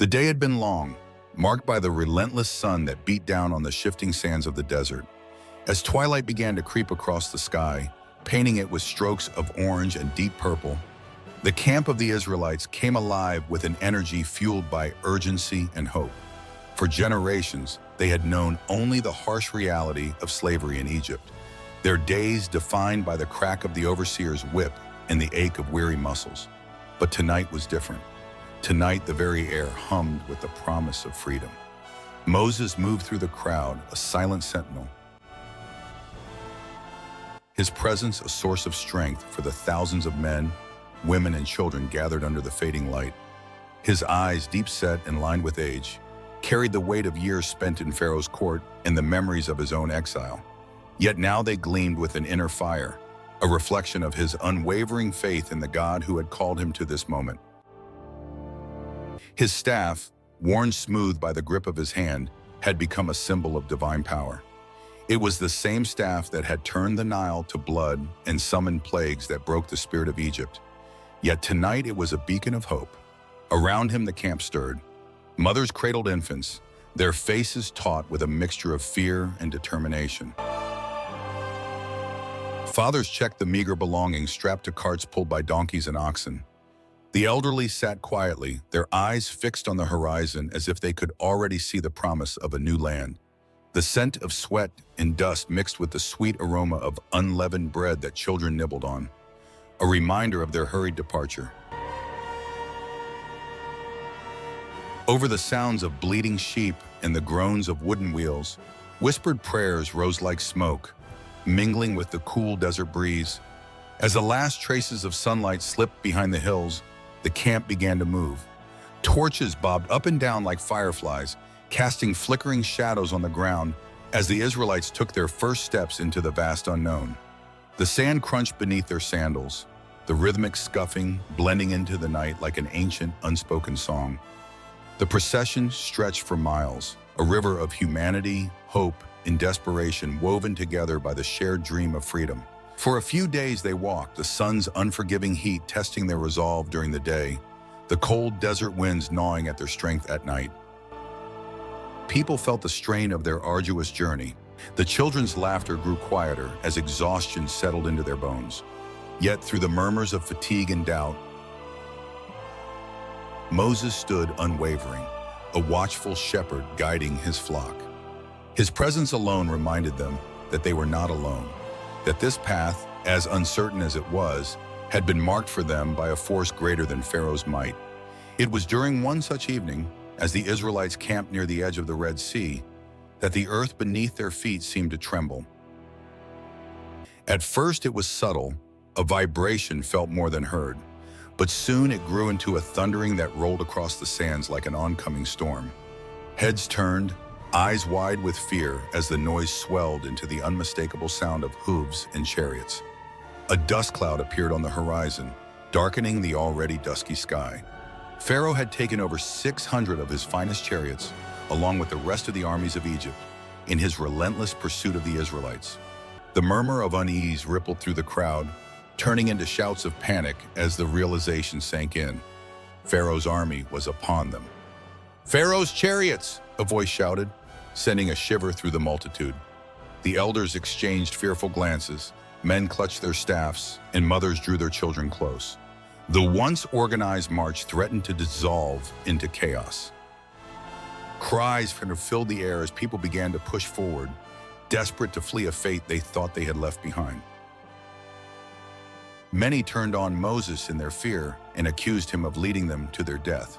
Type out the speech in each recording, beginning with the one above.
The day had been long, marked by the relentless sun that beat down on the shifting sands of the desert. As twilight began to creep across the sky, painting it with strokes of orange and deep purple, the camp of the Israelites came alive with an energy fueled by urgency and hope. For generations, they had known only the harsh reality of slavery in Egypt, their days defined by the crack of the overseer's whip and the ache of weary muscles. But tonight was different. Tonight, the very air hummed with the promise of freedom. Moses moved through the crowd, a silent sentinel, his presence a source of strength for the thousands of men, women, and children gathered under the fading light. His eyes, deep-set and lined with age, carried the weight of years spent in Pharaoh's court and the memories of his own exile. Yet now they gleamed with an inner fire, a reflection of his unwavering faith in the God who had called him to this moment. His staff, worn smooth by the grip of his hand, had become a symbol of divine power. It was the same staff that had turned the Nile to blood and summoned plagues that broke the spirit of Egypt. Yet tonight it was a beacon of hope. Around him the camp stirred. Mothers cradled infants, their faces taut with a mixture of fear and determination. Fathers checked the meager belongings strapped to carts pulled by donkeys and oxen. The elderly sat quietly, their eyes fixed on the horizon as if they could already see the promise of a new land. The scent of sweat and dust mixed with the sweet aroma of unleavened bread that children nibbled on, a reminder of their hurried departure. Over the sounds of bleating sheep and the groans of wooden wheels, whispered prayers rose like smoke, mingling with the cool desert breeze. As the last traces of sunlight slipped behind the hills, the camp began to move. Torches bobbed up and down like fireflies, casting flickering shadows on the ground as the Israelites took their first steps into the vast unknown. The sand crunched beneath their sandals, the rhythmic scuffing blending into the night like an ancient, unspoken song. The procession stretched for miles, a river of humanity, hope, and desperation woven together by the shared dream of freedom. For a few days they walked, the sun's unforgiving heat testing their resolve during the day, the cold desert winds gnawing at their strength at night. People felt the strain of their arduous journey. The children's laughter grew quieter as exhaustion settled into their bones. Yet through the murmurs of fatigue and doubt, Moses stood unwavering, a watchful shepherd guiding his flock. His presence alone reminded them that they were not alone, that this path, as uncertain as it was, had been marked for them by a force greater than Pharaoh's might. It was during one such evening, as the Israelites camped near the edge of the Red Sea, that the earth beneath their feet seemed to tremble. At first it was subtle, a vibration felt more than heard, but soon it grew into a thundering that rolled across the sands like an oncoming storm. Heads turned, eyes wide with fear as the noise swelled into the unmistakable sound of hooves and chariots. A dust cloud appeared on the horizon, darkening the already dusky sky. Pharaoh had taken over 600 of his finest chariots, along with the rest of the armies of Egypt, in his relentless pursuit of the Israelites. The murmur of unease rippled through the crowd, turning into shouts of panic as the realization sank in. Pharaoh's army was upon them. "Pharaoh's chariots!" a voice shouted, sending a shiver through the multitude. The elders exchanged fearful glances, men clutched their staffs, and mothers drew their children close. The once organized march threatened to dissolve into chaos. Cries filled the air as people began to push forward, desperate to flee a fate they thought they had left behind. Many turned on Moses in their fear and accused him of leading them to their death.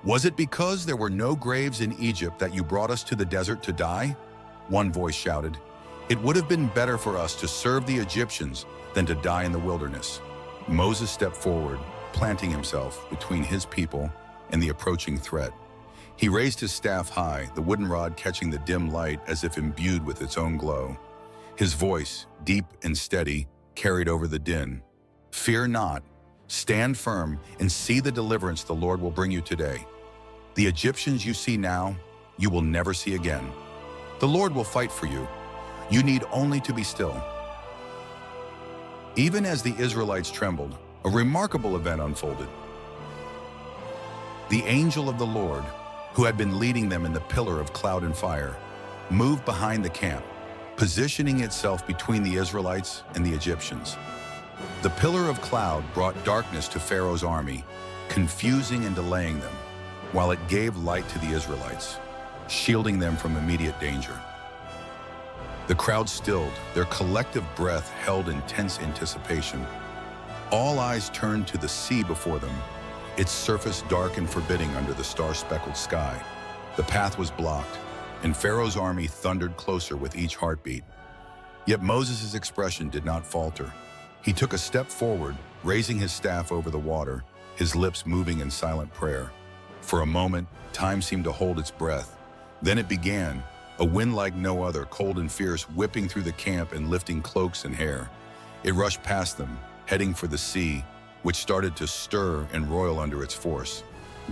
"Was it because there were no graves in Egypt that you brought us to the desert to die?" One voice shouted. "It would have been better for us to serve the Egyptians than to die in the wilderness." Moses stepped forward, planting himself between his people and the approaching threat. He raised his staff high, the wooden rod catching the dim light as if imbued with its own glow. His voice, deep and steady, carried over the din. "Fear not, stand firm and see the deliverance the Lord will bring you today. The Egyptians you see now, you will never see again. The Lord will fight for you. You need only to be still." Even as the Israelites trembled, a remarkable event unfolded. The angel of the Lord, who had been leading them in the pillar of cloud and fire, moved behind the camp, positioning itself between the Israelites and the Egyptians. The pillar of cloud brought darkness to Pharaoh's army, confusing and delaying them, while it gave light to the Israelites, shielding them from immediate danger. The crowd stilled, their collective breath held in tense anticipation. All eyes turned to the sea before them, its surface dark and forbidding under the star-speckled sky. The path was blocked, and Pharaoh's army thundered closer with each heartbeat. Yet Moses' expression did not falter. He took a step forward, raising his staff over the water, his lips moving in silent prayer. For a moment, time seemed to hold its breath. Then it began, a wind like no other, cold and fierce, whipping through the camp and lifting cloaks and hair. It rushed past them, heading for the sea, which started to stir and roil under its force.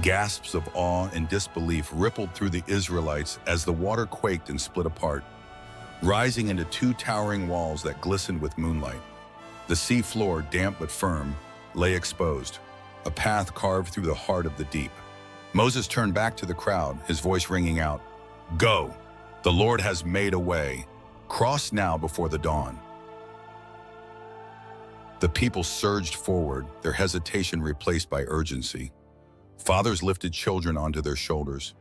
Gasps of awe and disbelief rippled through the Israelites as the water quaked and split apart, rising into two towering walls that glistened with moonlight. The sea floor, damp but firm, lay exposed, a path carved through the heart of the deep. Moses turned back to the crowd, his voice ringing out, "Go! The Lord has made a way. Cross now before the dawn." The people surged forward, their hesitation replaced by urgency. Fathers lifted children onto their shoulders.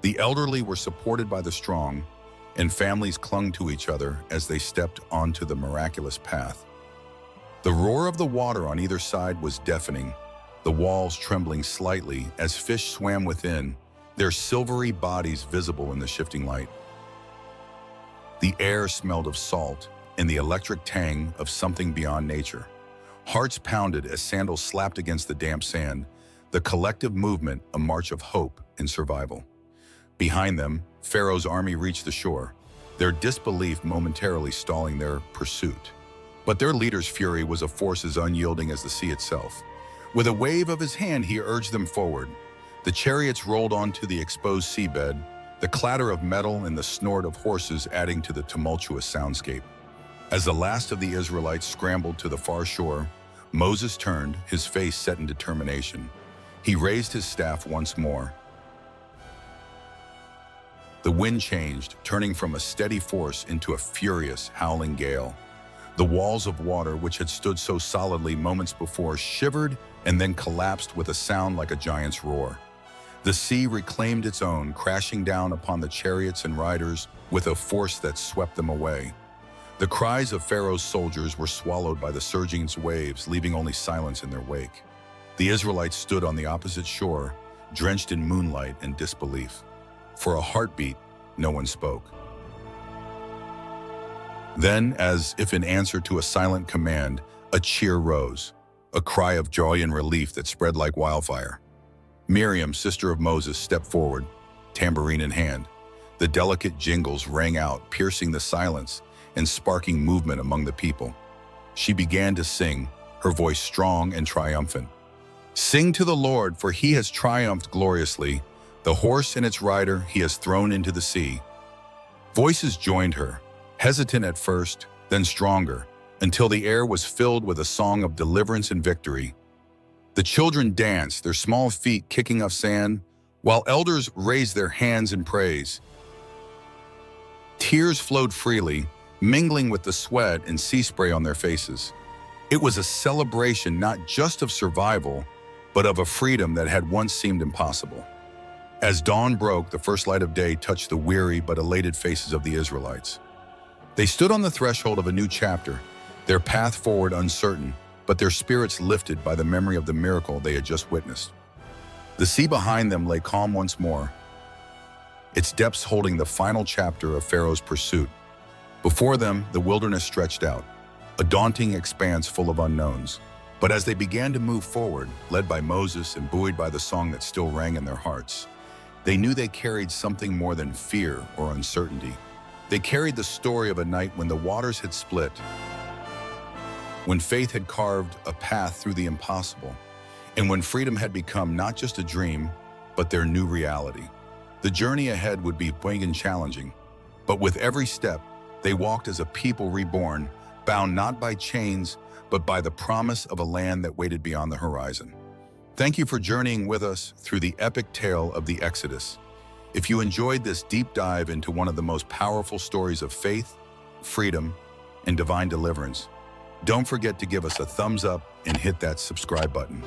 The elderly were supported by the strong, and families clung to each other as they stepped onto the miraculous path. The roar of the water on either side was deafening, the walls trembling slightly as fish swam within, their silvery bodies visible in the shifting light. The air smelled of salt and the electric tang of something beyond nature. Hearts pounded as sandals slapped against the damp sand, the collective movement a march of hope and survival. Behind them, Pharaoh's army reached the shore, their disbelief momentarily stalling their pursuit. But their leader's fury was a force as unyielding as the sea itself. With a wave of his hand, he urged them forward. The chariots rolled onto the exposed seabed, the clatter of metal and the snort of horses adding to the tumultuous soundscape. As the last of the Israelites scrambled to the far shore, Moses turned, his face set in determination. He raised his staff once more. The wind changed, turning from a steady force into a furious, howling gale. The walls of water, which had stood so solidly moments before, shivered and then collapsed with a sound like a giant's roar. The sea reclaimed its own, crashing down upon the chariots and riders with a force that swept them away. The cries of Pharaoh's soldiers were swallowed by the surging waves, leaving only silence in their wake. The Israelites stood on the opposite shore, drenched in moonlight and disbelief. For a heartbeat, no one spoke. Then, as if in answer to a silent command, a cheer rose, a cry of joy and relief that spread like wildfire. Miriam, sister of Moses, stepped forward, tambourine in hand. The delicate jingles rang out, piercing the silence and sparking movement among the people. She began to sing, her voice strong and triumphant. "Sing to the Lord, for he has triumphed gloriously. The horse and its rider he has thrown into the sea." Voices joined her, hesitant at first, then stronger, until the air was filled with a song of deliverance and victory. The children danced, their small feet kicking up sand, while elders raised their hands in praise. Tears flowed freely, mingling with the sweat and sea spray on their faces. It was a celebration not just of survival, but of a freedom that had once seemed impossible. As dawn broke, the first light of day touched the weary but elated faces of the Israelites. They stood on the threshold of a new chapter, their path forward uncertain, but their spirits lifted by the memory of the miracle they had just witnessed. The sea behind them lay calm once more, its depths holding the final chapter of Pharaoh's pursuit. Before them, the wilderness stretched out, a daunting expanse full of unknowns. But as they began to move forward, led by Moses and buoyed by the song that still rang in their hearts, they knew they carried something more than fear or uncertainty. They carried the story of a night when the waters had split, when faith had carved a path through the impossible, and when freedom had become not just a dream, but their new reality. The journey ahead would be big and challenging, but with every step, they walked as a people reborn, bound not by chains, but by the promise of a land that waited beyond the horizon. Thank you for journeying with us through the epic tale of the Exodus. If you enjoyed this deep dive into one of the most powerful stories of faith, freedom, and divine deliverance, don't forget to give us a thumbs up and hit that subscribe button.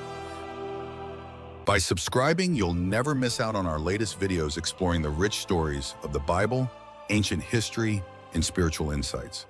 By subscribing, you'll never miss out on our latest videos exploring the rich stories of the Bible, ancient history, and spiritual insights.